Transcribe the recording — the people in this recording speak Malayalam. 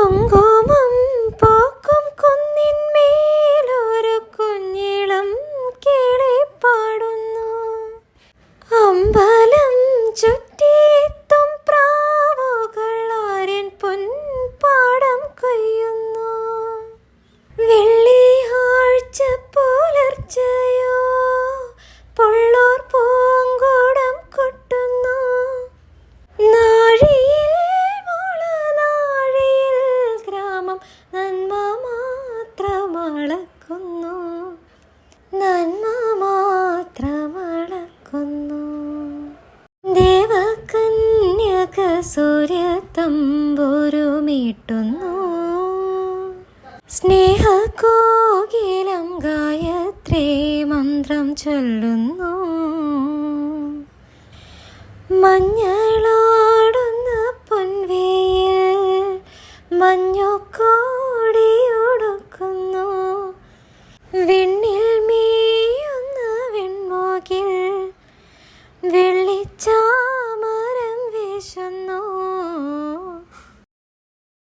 കുങ്കുമം പൂക്കും കുന്നിന്മേലൊരു കുഞ്ഞിളം കിളി പാടുന്നു. അമ്പലം ചുറ്റിയെത്തും പ്രാവുകൾ ആര്യൻ പൊൻപാടം കൊയ്യുന്നു. വെള്ളിയാഴ്ച പുലർച്ചയോ പൊള്ളൂർ പൂങ്കൂടം കൊട്ടുന്നു. നാഴിയിൽ മുളനാഴിയിൽ ഗ്രാമം നന്മ മാത്രമളക്കുന്നു, നന്മ മാത്രമളക്കുന്നു. ദേവകന്യക സൂര്യതമ്പുരുമീട്ടുന്നു. സ്നേഹകോകിലം ഗായത്രീ മന്ത്രം ചൊല്ലുന്നു. മഞ്ഞളാടുന്ന പൊൻവേയിൽ മഞ്ഞുകോ